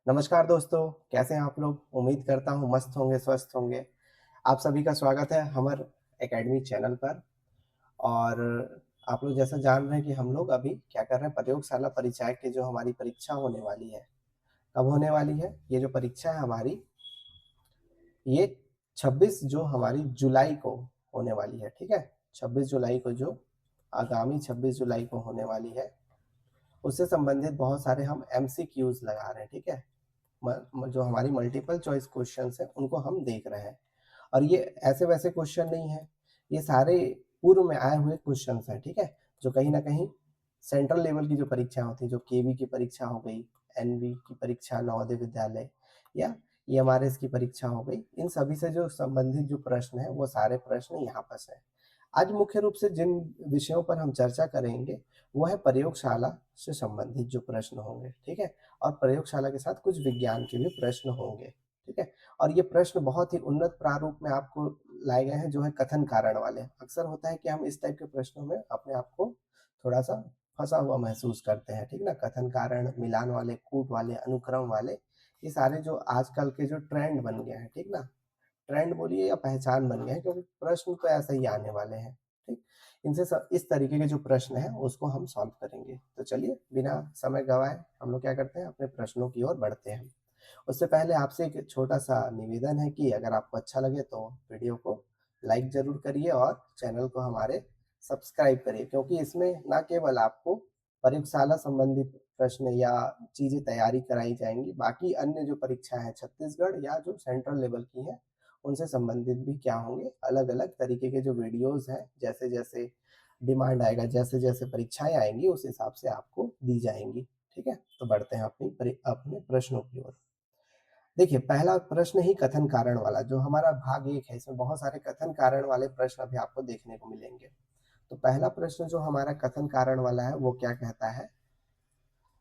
नमस्कार दोस्तों, कैसे हैं आप लोग? उम्मीद करता हूँ मस्त होंगे, स्वस्थ होंगे। आप सभी का स्वागत है हमर एकेडमी चैनल पर और आप लोग जैसा जान रहे हैं कि हम लोग अभी क्या कर रहे हैं, प्रयोगशाला परिचायक की जो हमारी परीक्षा होने वाली है। कब होने वाली है? ये जो परीक्षा है हमारी, ये 26 जो हमारी जुलाई को होने वाली है, ठीक है? 26 जुलाई को जो आगामी 26 जुलाई को होने वाली है, उससे संबंधित बहुत सारे हम एमसीक्यूज़ लगा रहे हैं, ठीक है? जो हमारी मल्टीपल चॉइस क्वेश्चंस हैं उनको हम देख रहे हैं और ये ऐसे वैसे क्वेश्चन नहीं है, ये सारे पूर्व में आए हुए क्वेश्चंस हैं, ठीक है? जो कहीं न कहीं सेंट्रल लेवल की जो परीक्षा होती है, जो केवी की परीक्षा हो गई, एनवी की परीक्षा, नवोदय विद्यालय या ईएमआरएस की परीक्षा हो गई, इन सभी से जो संबंधित जो प्रश्न हैं, वो सारे प्रश्न यहाँ पर हैं। आज मुख्य रूप से जिन विषयों पर हम चर्चा करेंगे, वो है प्रयोगशाला से संबंधित जो प्रश्न होंगे, ठीक है? और प्रयोगशाला के साथ कुछ विज्ञान के भी प्रश्न होंगे, ठीक है? और ये प्रश्न बहुत ही उन्नत प्रारूप में आपको लाए गए हैं जो है कथन कारण वाले। अक्सर होता है कि हम इस टाइप के प्रश्नों में अपने आप को थोड़ा-सा फँसा हुआ महसूस करते हैं, ठीक ना? कथन कारण, मिलान वाले, कूट वाले, अनुक्रम वाले, ये सारे जो आजकल के जो ट्रेंड बन गए हैं, ठीक ना? ट्रेंड बोलिए या पहचान बन गए हैं क्योंकि प्रश्न तो ऐसे ही आने वाले हैं, ठीक? इनसे इस तरीके के जो प्रश्न हैं उसको हम सॉल्व करेंगे। तो चलिए बिना समय गँवाए हम लोग क्या करते हैं अपने प्रश्नों की ओर बढ़ते हैं। उससे पहले आपसे एक छोटा-सा निवेदन है कि अगर आपको अच्छा लगे तो वीडियो को लाइक ज़रूर करिए और चैनल को हमारे सब्सक्राइब करिए क्योंकि इसमें ना केवल आपको प्रयोगशाला संबंधित प्रश्न या चीज़ें तैयारी कराई जाएँगी, बाकी अन्य जो परीक्षाएँ हैं छत्तीसगढ़ या जो सेंट्रल लेवल की हैं, उनसे संबंधित भी क्या होंगे, अलग-अलग तरीके के जो वीडियोज़ हैं, जैसे-जैसे डिमांड आएगा, जैसे-जैसे परीक्षाएँ आएँगी, उस हिसाब से आपको दी जाएँगी, ठीक है? तो बढ़ते हैं अपने प्रश्नों की ओर। देखिए, पहला प्रश्न ही कथन कारण वाला, जो हमारा भाग 1 है, इसमें बहुत सारे कथन कारण वाले प्रश्न अभी आपको देखने को मिलेंगे। तो पहला प्रश्न जो हमारा कथन कारण वाला है, वो क्या कहता है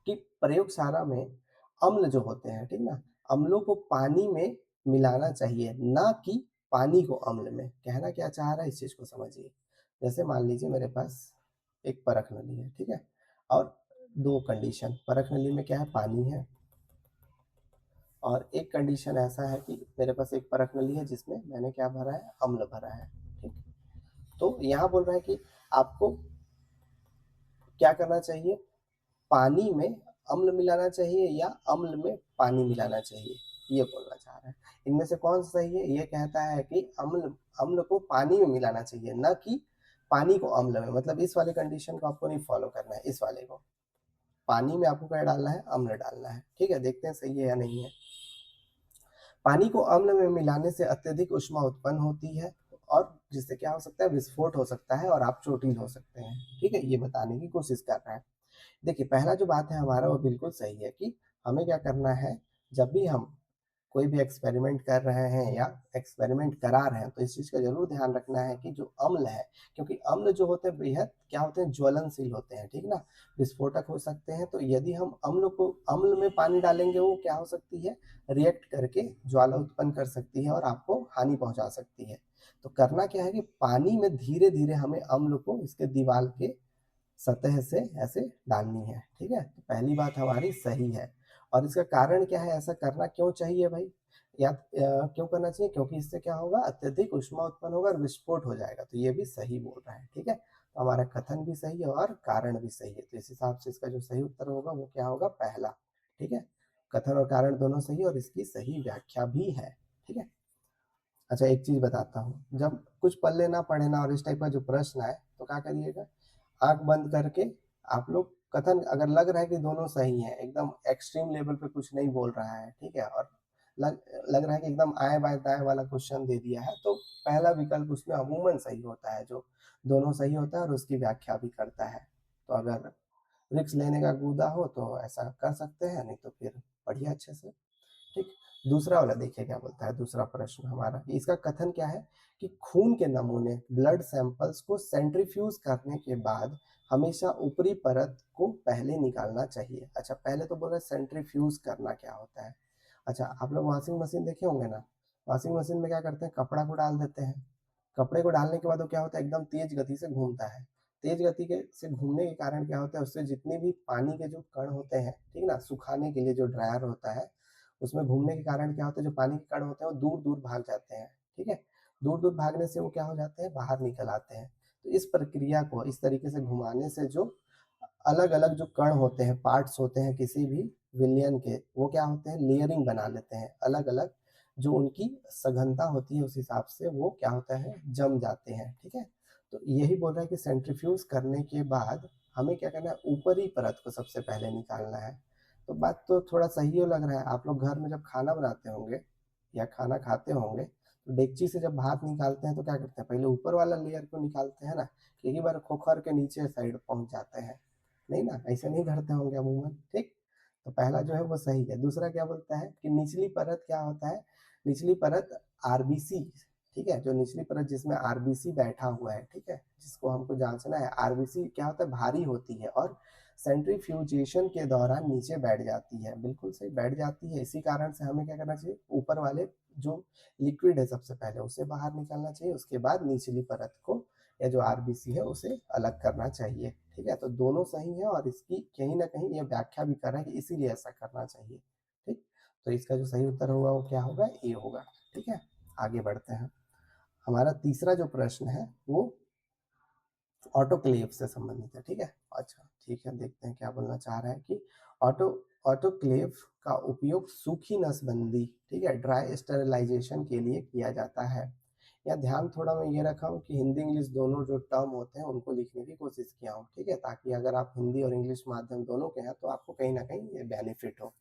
कि प्रयोगशाला में अम्ल जो होते हैं, ठीक ना? अम्लों को पानी में मिलाना चाहिए, ना कि पानी को अम्ल में। कहना क्या चाह रहा है इस चीज़ को समझिए। जैसे मान लीजिए मेरे पास एक परख नली है, ठीक है? और 2 कंडीशन, परख नली में क्या है पानी है और एक कंडीशन ऐसा है कि मेरे पास एक परख नली है जिसमें मैंने क्या भरा है, अम्ल भरा है, ठीक? तो यहाँ बोल रहा है कि आपको क्या करना चाहिए, पानी में अम्ल मिलाना चाहिए या अम्ल में पानी मिलाना चाहिए, ये बोलना चाह रहा है। इनमें से कौन सा सही है? ये कहता है कि अम्ल अम्ल को पानी में मिलाना चाहिए, ना कि पानी को अम्ल में। मतलब इस वाले कंडीशन को आपको नहीं फॉलो करना है, इस वाले को। पानी में आपको क्या डालना है? अम्ल डालना है, ठीक है? देखते हैं सही है या नहीं है। पानी को अम्ल में मिलाने से अत्यधिक ऊष्मा उत्पन्न होती है और जिससे क्या हो सकता है, विस्फोट हो सकता है और आप चोटिल हो सकते हैं, ठीक है? ये बताने की कोशिश कर रहा है। देखिए, पहला जो बात है हमारा वो बिल्कुल सही है कि हमें क्या करना है, जब भी हम कोई भी एक्सपेरिमेंट कर रहे हैं या एक्सपेरिमेंट करा रहे हैं, तो इस चीज़ का ज़रूर ध्यान रखना है कि जो अम्ल है, क्योंकि अम्ल जो होते हैं बेहद क्या होते हैं, ज्वलनशील होते हैं, ठीक ना? विस्फोटक हो सकते हैं, तो यदि हम अम्ल में पानी डालेंगे, वो क्या हो सकती है, रिएक्ट करके ज्वाला उत्पन्न कर सकती है और आपको हानि पहुँचा सकती है। तो करना क्या है कि पानी में धीरे-धीरे हमें अम्ल को इसके दीवार के सतह से ऐसे डालनी है, ठीक है? तो पहली बात हमारी सही है और इसका कारण क्या है, ऐसा करना क्यों चाहिए भाई? क्यों करना चाहिए? क्योंकि इससे क्या होगा, अत्यधिक ऊष्मा उत्पन्न होगा और विस्फोट हो जाएगा, तो ये भी सही बोल रहा है, ठीक है? तो हमारा कथन भी सही है और कारण भी सही है, तो इस हिसाब से इसका जो सही उत्तर होगा वो क्या होगा, पहला, ठीक है? कथन और कारण दोनों सही है और इसकी सही व्याख्या भी है, ठीक है? अच्छा एक चीज़ बताता हूँ, जब कुछ पल्ले ना पड़े ना और इस टाइप का जो प्रश्न आए, तो क्या करिएगा, आँख बंद करके आप लोग कथन अगर लग रहा है कि दोनों सही हैं, एकदम एक्सट्रीम लेवल पे कुछ नहीं बोल रहा है, ठीक है? और लग लग रहा है कि एकदम आएँ-बाएँ-दाएँ वाला क्वेश्चन दे दिया है, तो पहला विकल्प उसमें अमूमन सही होता है, जो दोनों सही होता है और उसकी व्याख्या भी करता है। तो अगर रिस्क लेने का कूदा हो तो ऐसा कर सकते हैं, नहीं तो फिर पढ़िए अच्छे से। ठीक, दूसरा वाला देखिए क्या बोलता है, दूसरा प्रश्न हमारा, इसका कथन क्या है कि खून के नमूने ब्लड सैंपल्स को सेंट्रीफ्यूज करने के बाद हमेशा ऊपरी परत को पहले निकालना चाहिए। अच्छा पहले तो बोल रहे सेंट्रीफ्यूज करना क्या होता है। अच्छा आप लोग वॉशिंग मशीन देखे होंगे ना, वॉशिंग मशीन में क्या करते हैं, कपड़ा को डाल देते हैं, कपड़े को डालने के बाद वो क्या होता है, एकदम तेज गति से घूमता है। तेज गति के से घूमने के कारण क्या होता है, उससे जितने भी पानी के जो कण होते हैं, ठीक ना, सुखाने के लिए जो ड्रायर होता है, उसमें घूमने के कारण क्या होता है, जो पानी के कण होते हैं वो दूर-दूर भाग जाते हैं, ठीक है? दूर-दूर भागने से वो क्या हो जाते हैं, बाहर निकल आते हैं। तो इस प्रक्रिया को इस तरीके से घुमाने से जो अलग-अलग जो कण होते हैं, पार्ट्स होते हैं किसी भी विलयन के, वो क्या होते हैं, लेयरिंग बना लेते हैं। अलग-अलग जो उनकी सघनता होती है उस हिसाब से वो क्या होता है, जम जाते हैं, ठीक है? तो यही बोल रहा है कि सेंट्रीफ्यूज करने के बाद हमें क्या करना है, ऊपरी परत को सबसे पहले निकालना है। तो बात तो थोड़ा सही हो लग रहा है। आप लोग घर में जब खाना बनाते होंगे या खाना खाते होंगे, तो डेगची से जब भात निकालते हैं तो क्या करते हैं, पहले ऊपर वाला लेयर को निकालते हैं ना, एक ही बार खोखर के नीचे साइड पहुँच जाते हैं। नहीं ना, ऐसे नहीं करते होंगे अमूमन, ठीक? तो पहला जो है वो सही है। दूसरा क्या बोलता है कि निचली परत क्या होता है, निचली परत आरबीसी, ठीक है? जो निचली परत जिसमें आरबीसी बैठा हुआ है, ठीक है? जिसको हमको जाँचना है, आरबीसी क्या होता है, भारी होती है और सेंट्रीफ्यूजेशन के दौरान नीचे बैठ जाती है। बिल्कुल सही, बैठ जाती है। इसी कारण से हमें क्या करना चाहिए, ऊपर वाले जो लिक्विड है सबसे पहले उसे बाहर निकालना चाहिए, उसके बाद निचली परत को या जो आरबीसी है उसे अलग करना चाहिए, ठीक है? तो दोनों सही है और इसकी कहीं न कहीं ये व्याख्या भी कर रहा है कि इसीलिए ऐसा करना चाहिए, ठीक? तो इसका जो सही उत्तर होगा वो क्या होगा, ए होगा, ठीक है? आगे बढ़ते हैं। हमारा तीसरा जो प्रश्न है वो ऑटोक्लेव से संबंधित है, ठीक है? अच्छा, ठीक है, देखते हैं क्या बोलना चाह रहा है कि ऑटो ऑटोक्लेव का उपयोग सूखी नसबंदी, ठीक है, ड्राई स्टरलाइजेशन के लिए किया जाता है। यहाँ ध्यान थोड़ा मैं ये रखा हूँ कि हिंदी इंग्लिश दोनों जो टर्म होते हैं उनको लिखने की कोशिश किया हूँ, ठीक है, ताकि अगर आप हिंदी और इंग्लिश माध्यम दोनों के हैं तो आपको कहीं ना कहीं ये बेनिफिट हो।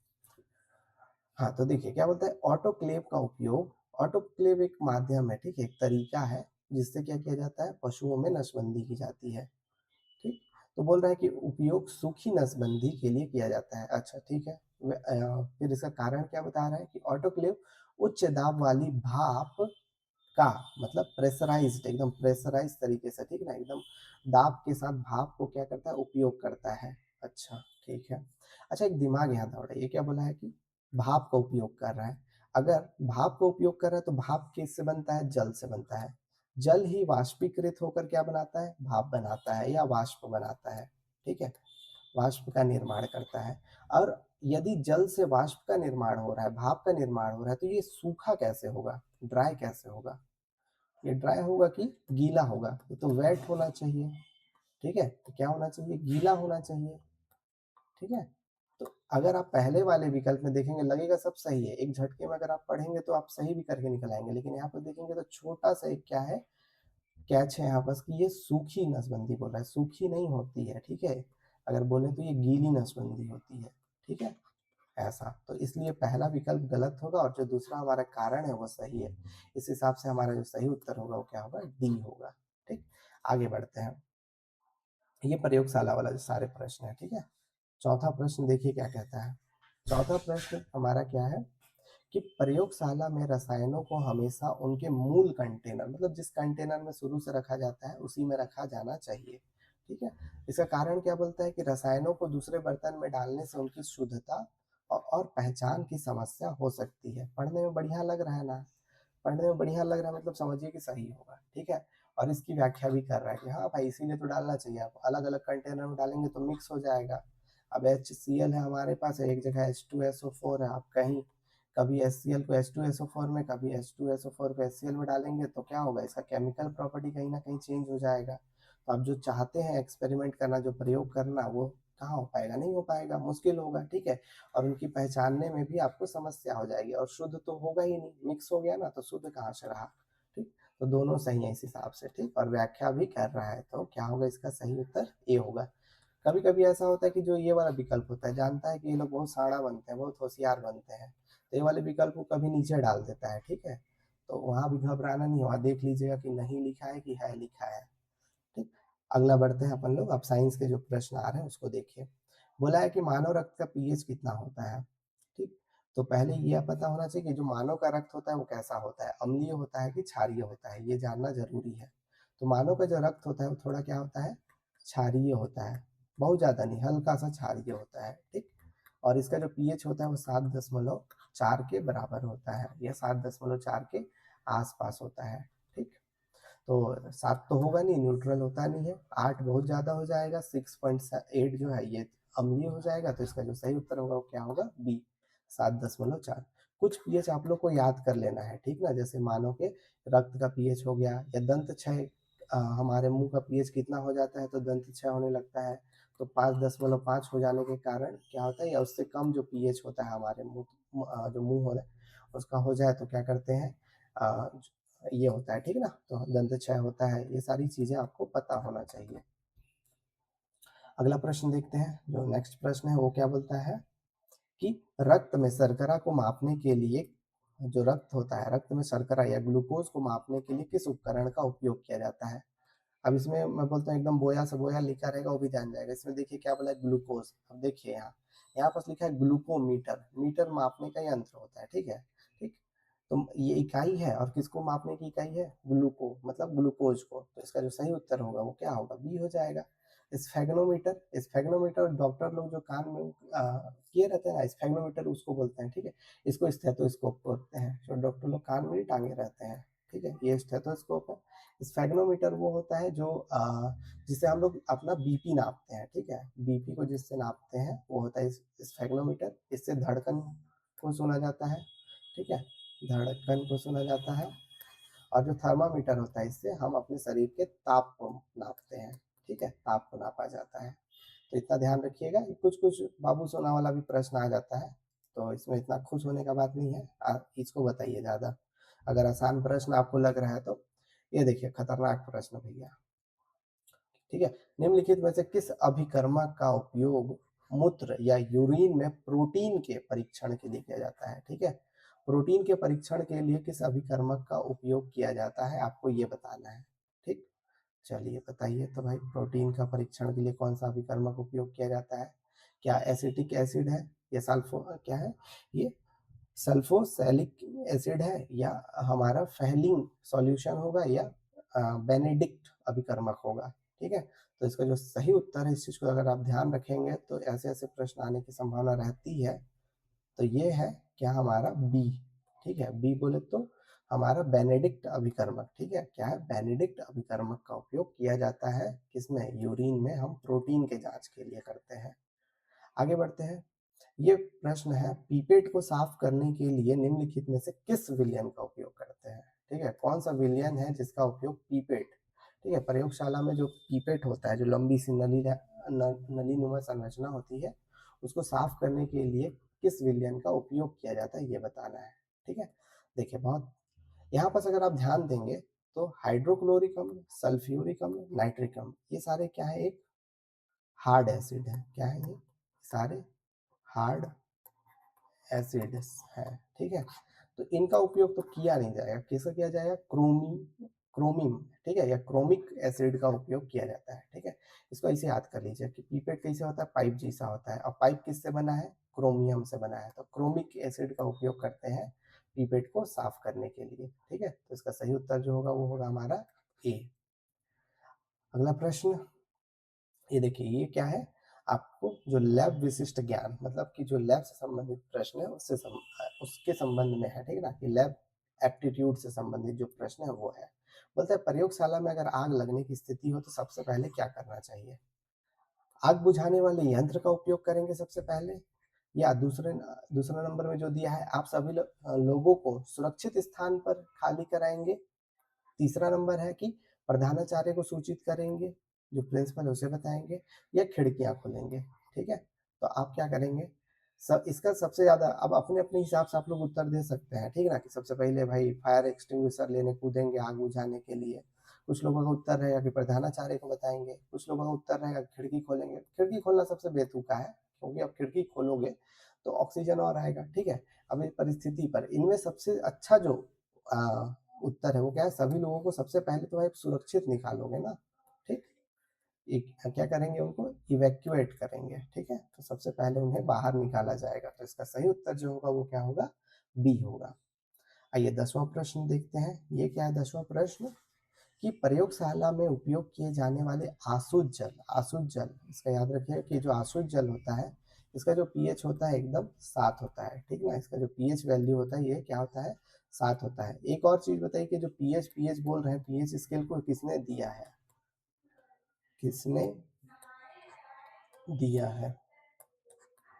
हाँ, तो देखिए क्या बोलता है, ऑटोक्लेव का उपयोग, ऑटोक्लेव एक माध्यम है, ठीक है, एक तरीका है जिससे क्या किया जाता है, पशुओं में नसबंदी की जाती है, ठीक? तो बोल रहा है कि उपयोग सूखी नसबंदी के लिए किया जाता है। अच्छा, ठीक है। फिर इसका कारण क्या बता रहा है कि ऑटोक्लेव उच्च दाब वाली भाप का, मतलब प्रेशराइज्ड, एकदम प्रेशराइज्ड तरीके से, ठीक है ना, एकदम दाब के साथ भाप को क्या करता है, उपयोग करता है। अच्छा, ठीक है। अच्छा, एक दिमाग यहाँ दौड़ा, ये क्या बोला है कि भाप का उपयोग कर रहा है। अगर भाप का उपयोग कर रहा है तो भाप किससे बनता है, जल से बनता है। जल ही वाष्पीकृत होकर क्या बनाता है, भाप बनाता है या वाष्प बनाता है, ठीक है, वाष्प का निर्माण करता है। और यदि जल से वाष्प का निर्माण हो रहा है, भाप का निर्माण हो रहा है, तो ये सूखा कैसे होगा, ड्राई कैसे होगा, ये ड्राई होगा कि गीला होगा, ये तो वेट होना चाहिए, ठीक है, तो क्या होना चाहिए, गीला होना चाहिए, ठीक है। तो अगर आप पहले वाले विकल्प में देखेंगे लगेगा सब सही है, एक झटके में अगर आप पढ़ेंगे तो आप सही भी करके निकल आएंगे, लेकिन यहाँ पर देखेंगे तो छोटा सा एक क्या है, कैच है यहाँ पास कि ये सूखी नसबंदी बोल रहा है, सूखी नहीं होती है, ठीक है, अगर बोले तो ये गीली नसबंदी होती है, ठीक है, ऐसा। तो इसलिए पहला विकल्प गलत होगा और जो दूसरा हमारा कारण है वो सही है। इस हिसाब से हमारा जो सही उत्तर होगा वो क्या होगा, डी होगा, ठीक। आगे बढ़ते हैं, ये प्रयोगशाला वाला जो सारे प्रश्न है, ठीक है। चौथा प्रश्न देखिए क्या कहता है। चौथा प्रश्न हमारा क्या है कि प्रयोगशाला में रसायनों को हमेशा उनके मूल कंटेनर, मतलब जिस कंटेनर में शुरू से रखा जाता है उसी में रखा जाना चाहिए, ठीक है। इसका कारण क्या बोलता है कि रसायनों को दूसरे बर्तन में डालने से उनकी शुद्धता और पहचान की समस्या हो सकती है। पढ़ने में बढ़िया लग रहा है ना, पढ़ने में बढ़िया लग रहा है, मतलब समझिए कि सही होगा, ठीक है। और इसकी व्याख्या भी कर रहा है कि हाँ भाई इसीलिए तो डालना चाहिए, आप अलग अलग कंटेनर में डालेंगे तो मिक्स हो जाएगा। अब HCl है हमारे पास, एक जगह H2SO4 है, आप कहीं कभी HCl को H2SO4 में, कभी H2SO4 को HCl में डालेंगे तो क्या होगा, इसका केमिकल प्रॉपर्टी कहीं ना कहीं चेंज हो जाएगा। तो आप जो चाहते हैं एक्सपेरिमेंट करना, जो प्रयोग करना, वो कहाँ हो पाएगा, नहीं हो पाएगा, मुश्किल होगा, ठीक है। और उनकी पहचानने में भी आपको समस्या हो जाएगी और शुद्ध तो होगा ही नहीं, मिक्स हो गया ना तो शुद्ध कहाँ से रहा, ठीक। तो दोनों सही है इस हिसाब से, ठीक, और व्याख्या भी कर रहा है, तो क्या होगा, इसका सही उत्तर ए होगा। कभी कभी ऐसा होता है कि जो ये वाला विकल्प होता है, जानता है कि ये लोग बहुत साड़ा बनते हैं, बहुत होशियार बनते हैं, तो ये वाले विकल्प को कभी नीचे डाल देता है, ठीक है। तो वहां भी घबराना नहीं, वहां देख लीजिएगा कि नहीं लिखा है कि है लिखा है, ठीक। अगला बढ़ते हैं अपन लोग, अब साइंस के जो प्रश्न आ रहे हैं उसको देखिए। बोला है कि मानव रक्त का पीएच कितना होता है, ठीक। तो पहले यह पता होना चाहिए कि जो मानव का रक्त होता है वो कैसा होता है, अम्लीय होता है कि क्षारीय होता है, ये जानना जरूरी है। तो मानव का जो रक्त होता है वो थोड़ा क्या होता है, क्षारीय होता है, बहुत ज्यादा नहीं, हल्का सा क्षारीय होता है, ठीक। और इसका जो पीएच होता है वो 7.4 के बराबर होता है, या 7.4 के आसपास होता है, ठीक। तो 7 तो होगा नहीं, न्यूट्रल होता नहीं है, 8 बहुत ज़्यादा हो जाएगा, 6.8 जो है ये अम्लीय हो जाएगा, तो इसका जो सही उत्तर होगा वो क्या होगा, बी, 7.4। कुछ पीएच आप लोग को याद कर लेना है, ठीक ना? जैसे मानो कि रक्त का पीएच हो गया या दंत क्षय, हमारे मुँह का पीएच कितना हो जाता है तो दंत क्षय होने लगता है। तो 5.5 हो जाने के कारण क्या होता है, या उससे कम जो पीएच होता है हमारे जो मुँह हो उसका हो जाए तो क्या करते हैं, ये होता है, ठीक ना? तो दंत क्षय होता है। ये सारी चीज़ें आपको पता होना चाहिए। अगला प्रश्न देखते हैं, जो नेक्स्ट प्रश्न है वो क्या बोलता है कि रक्त में शर्करा को मापने के लिए, जो रक्त होता है, रक्त में शर्करा या ग्लूकोज को मापने के लिए किस उपकरण का उपयोग किया जाता है? अब इसमें मैं बोलता हूँ एकदम बोया से बोया लिखा रहेगा वो भी ध्यान जाएगा। इसमें देखिए क्या बोला है, ग्लूकोज। अब देखिए यहाँ यहाँ पास लिखा है ग्लूकोमीटर, मीटर मापने का यंत्र होता है, ठीक है? ठीक, तो ये इकाई है और किसको मापने की इकाई है, ग्लूको मतलब ग्लूकोज को। तो इसका जो सही उत्तर होगा वो क्या होगा, बी हो जाएगा। स्फेग्नोमीटर, स्फेग्नोमीटर डॉक्टर लोग जो कान में किए रहते हैं ना, स्फेग्नोमीटर उसको बोलते हैं, ठीक है? इसको स्टेथोस्कोप बोलते हैं, जो डॉक्टर लोग कान में ही टांगे रहते हैं, ठीक है? ये स्टेथोस्कोप है। स्फेग्नोमीटर वो होता है जो जिससे हम लोग अपना बीपी नापते हैं, ठीक है? बीपी को जिससे नापते हैं वो होता है स्फेग्नोमीटर। इससे धड़कन को सुना जाता है, ठीक है? धड़कन को सुना जाता है। और जो थर्मामीटर होता है इससे हम अपने शरीर के ताप को नापते हैं, ठीक है? ताप को नापा जाता है। तो इतना ध्यान रखिएगा। कुछ कुछ बाबू सोना वाला भी प्रश्न आ जाता है, तो इसमें इतना खुश होने का बात नहीं है। इसको बताइए ज़्यादा। अगर आसान प्रश्न आपको लग रहा है तो ये देखिए खतरनाक प्रश्न भैया, ठीक है? निम्नलिखित में से किस अभिकर्मक का उपयोग मूत्र या यूरिन में प्रोटीन के परीक्षण के लिए किया जाता है, ठीक है? प्रोटीन के परीक्षण के लिए किस अभिकर्मक का उपयोग किया जाता है, आपको ये बताना है, ठीक? चलिए बताइए तो भाई, प्रोटीन का परीक्षण के लिए कौन सा अभिकर्मक उपयोग किया जाता है? क्या एसिटिक एसिड है, या सल्फो क्या है ये, सल्फोसैलिक एसिड है, या हमारा फेलिंग सॉल्यूशन होगा, या बेनेडिक्ट अभिकर्मक होगा, ठीक है? तो इसका जो सही उत्तर है, इस चीज़ को अगर आप ध्यान रखेंगे तो ऐसे ऐसे प्रश्न आने की संभावना रहती है। तो ये है क्या, हमारा बी, ठीक है? बी बोले तो हमारा बेनेडिक्ट अभिकर्मक, ठीक है? क्या है, बेनेडिक्ट अभिकर्मक का उपयोग किया जाता है किसमें, यूरिन में हम प्रोटीन के जांच के लिए करते हैं। आगे बढ़ते हैं। ये प्रश्न है, पीपेट को साफ करने के लिए निम्नलिखित में से किस विलयन का उपयोग करते हैं, ठीक है? कौन सा विलयन है जिसका उपयोग पीपेट, ठीक है, प्रयोगशाला में जो पीपेट होता है, जो लंबी सी नलीनुमा संरचना होती है, उसको साफ करने के लिए किस विलयन का उपयोग किया जाता है, ये बताना है, ठीक है? देखिए बहुत यहाँ पर अगर आप ध्यान देंगे तो हाइड्रोक्लोरिक अम्ल, सल्फ्यूरिक अम्ल, नाइट्रिक अम्ल, ये सारे क्या है, एक हार्ड एसिड है। क्या है ये, सारे हार्ड एसिड्स है, ठीक है? तो इनका उपयोग तो किया नहीं जाएगा, किसका किया जाएगा, क्रोमियम, ठीक है, या क्रोमिक एसिड का उपयोग किया जाता है, ठीक है? इसको ऐसे याद कर लीजिए कि पीपेट कैसे होता है, पाइप जैसा होता है, और पाइप किससे बना है, क्रोमियम से बना है। तो क्रोमिक एसिड का उपयोग करते हैं पीपेट को साफ करने के लिए, ठीक है? तो इसका सही उत्तर जो होगा वो होगा हमारा ए। अगला प्रश्न, ये देखिए ये क्या है, आपको जो लैब विशिष्ट ज्ञान, मतलब कि जो लैब से संबंधित प्रश्न है उसके संबंध में है, ठीक है ना? कि लैब एप्टीट्यूड से संबंधित जो प्रश्न है वो है। बोलता है प्रयोगशाला में अगर आग लगने की स्थिति हो तो सबसे पहले क्या करना चाहिए? आग बुझाने वाले यंत्र का उपयोग करेंगे सबसे पहले, या दूसरा नंबर में जो दिया है, आप सभी लोगों को सुरक्षित स्थान पर खाली कराएंगे। तीसरा नंबर है कि प्रधानाचार्य को सूचित करेंगे, जो प्रिंसिपल है उसे बताएँगे, या खिड़कियाँ खोलेंगे, ठीक है? तो आप क्या करेंगे? इसका सबसे ज़्यादा अब अपने-अपने हिसाब से आप लोग उत्तर दे सकते हैं, ठीक है ना? कि सबसे पहले भाई फायर एक्सटिंग्विशर लेने कूदेंगे आग बुझाने के लिए। कुछ लोगों का उत्तर रहेगा कि प्रधानाचार्य को बताएँगे, कुछ लोगों का उत्तर रहेगा खिड़की खोलेंगे। खिड़की खोलना सबसे बेतुका है, क्योंकि आप खिड़की खोलोगे तो ऑक्सीजन और आएगा, ठीक है? अब इस परिस्थिति पर इनमें सबसे अच्छा जो अ, उत्तर है वो क्या है, सभी लोगों को सबसे पहले तो आप सुरक्षित निकालोगे ना, ठीक? एक क्या करेंगे, उनको इवैक्यूएट करेंगे, ठीक है? तो सबसे पहले उन्हें बाहर निकाला जाएगा, तो इसका सही उत्तर जो होगा वो क्या होगा, बी होगा। आइए 10वां प्रश्न देखते हैं, ये क्या है 10वां प्रश्न, कि प्रयोगशाला में उपयोग किए जाने वाले आसुत जल, इसका याद रखिए कि जो आसुत जल होता है, इसका जो पीएच होता है एकदम 7 होता है, ठीक ना? इसका जो पीएच वैल्यू होता है ये क्या होता है, 7 होता है। एक और चीज़ बताइए कि जो पीएच पीएच बोल रहे हैं, पीएच स्केल को किसने दिया है? किसने दिया है?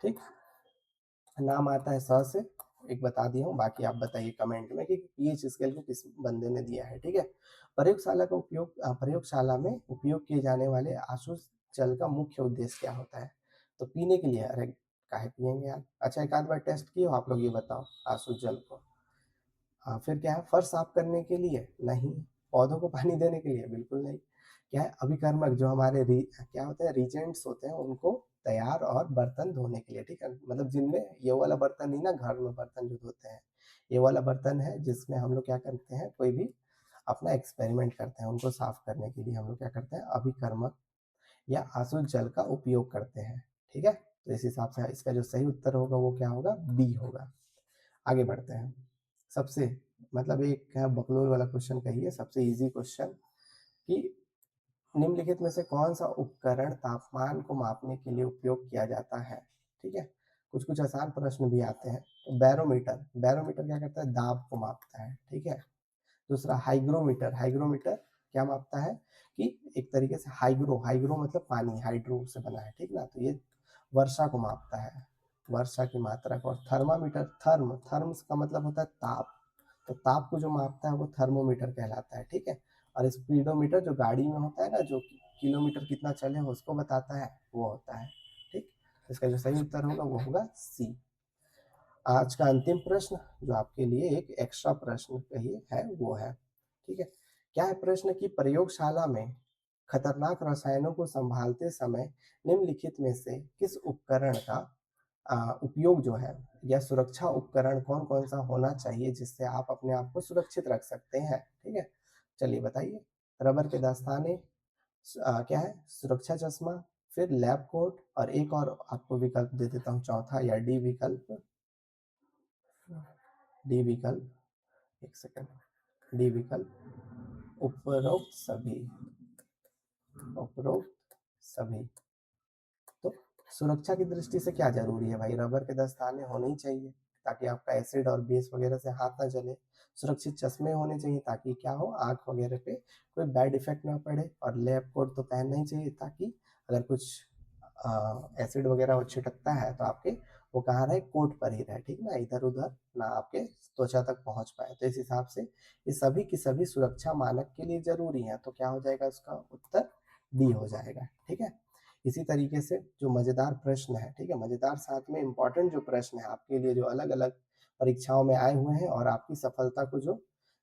ठीक? नाम आता है स से, एक बता दिया हूँ, बाकी आप बताइए कमेंट में कि पीएच स्केल को किस बंदे ने दिया है, ठीक है? प्रयोगशाला में उपयोग किए जाने वाले आसुस जल का मुख्य उद्देश्य क्या होता है? तो पीने के लिए, अरे काहे पिएँगे यार? अच्छा, एक आध बार टेस्ट किए हो आप लोग, ये बताओ आसुस जल को? हाँ, फिर क्या है, फर्श साफ करने के लिए? नहीं। पौधों को पानी देने के लिए? बिल्कुल नहीं। क्या है, अभिकर्मक जो हमारे क्या होते हैं, रीजेंट्स होते हैं, उनको तैयार और बर्तन धोने के लिए, ठीक है? मतलब जिनमें ये वाला बर्तन नहीं ना, घर में बर्तन जो धोते हैं, ये वाला बर्तन है जिसमें हम लोग क्या करते हैं, कोई भी अपना एक्सपेरिमेंट करते हैं, उनको साफ करने के लिए हम लोग क्या करते हैं, अभिकर्मक या आसुत जल का उपयोग करते हैं, ठीक है? तो इस हिसाब से इसका जो सही उत्तर होगा वो क्या होगा, बी होगा। आगे बढ़ते हैं। सबसे मतलब एक है बकलोल वाला क्वेश्चन कहिए, सबसे ईज़ी क्वेश्चन कि निम्नलिखित में से कौन-सा उपकरण तापमान को मापने के लिए उपयोग किया जाता है? ठीक है? कुछ-कुछ आसान प्रश्न भी आते हैं। तो बैरोमीटर, बैरोमीटर क्या करता है? दाब को मापता है, ठीक है? दूसरा हाइग्रोमीटर, हाइग्रोमीटर क्या मापता है कि एक तरीके से हाइग्रो, हाइग्रो मतलब पानी, हाइड्रो से बना है, ठीक ना? तो ये वर्षा को मापता है, वर्षा की मात्रा को। और थर्मामीटर, थर्म्स का मतलब होता है ताप, तो ताप को जो मापता है वो थर्मोमीटर कहलाता है, ठीक है? और स्पीडोमीटर जो गाड़ी में होता है ना, जो किलोमीटर कितना चले हो उसको बताता है, वो होता है, ठीक? इसका जो सही उत्तर होगा वो होगा सी। आज का अंतिम प्रश्न जो आपके लिए एक एक्स्ट्रा प्रश्न कहिए है वो है, ठीक है? क्या है प्रश्न कि प्रयोगशाला में खतरनाक रसायनों को संभालते समय निम्नलिखित में से किस उपकरण का उपयोग जो है, या सुरक्षा उपकरण कौन-कौन सा होना चाहिए जिससे आप अपने आप को सुरक्षित रख सकते हैं, ठीक है? चलिए बताइए। रबर के दस्ताने, क्या है, सुरक्षा चश्मा, फिर लैब कोट, और एक और आपको विकल्प दे देता हूँ चौथा या डी विकल्प, डी विकल्प, 1 सेकंड, डी विकल्प, उपरोक्त सभी, उपरोक्त सभी। तो सुरक्षा की दृष्टि से क्या ज़रूरी है भाई? रबर के दस्ताने होने ही चाहिए, ताकि आपका एसिड और बेस वगैरह से हाथ ना जले। सुरक्षित चश्मे होने चाहिए ताकि क्या हो, आँख वगैरह पे कोई बैड इफ़ेक्ट ना पड़े, और लैब कोट तो पहनना ही चाहिए ताकि अगर कुछ एसिड वगैरह वो छिटकता है तो आपके वो कहाँ रहे, कोट पर ही रहे, ठीक ना? इधर-उधर ना आपके त्वचा तक पहुँच पाए। तो इस हिसाब से ये सभी की सभी सुरक्षा मानक के लिए ज़रूरी हैं, तो क्या हो जाएगा उसका उत्तर, डी हो जाएगा, ठीक है? इसी तरीके से जो मज़ेदार प्रश्न है, ठीक है? मज़ेदार साथ में इम्पोर्टेंट जो प्रश्न है आपके लिए, जो अलग-अलग परीक्षाओं में आए हुए हैं, और आपकी सफलता को जो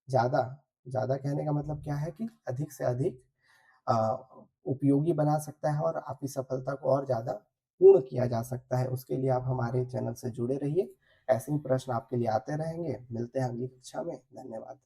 ज़्यादा ज़्यादा कहने का मतलब क्या है कि अधिक से अधिक अ, उपयोगी बना सकता है, और आपकी सफलता को और ज़्यादा पूर्ण किया जा सकता है। उसके लिए आप हमारे चैनल से जुड़े रहिए। ऐसे ही प्रश्न आपके लिए आते रहेंगे। मिलते हैं अगली कक्षा में। धन्यवाद।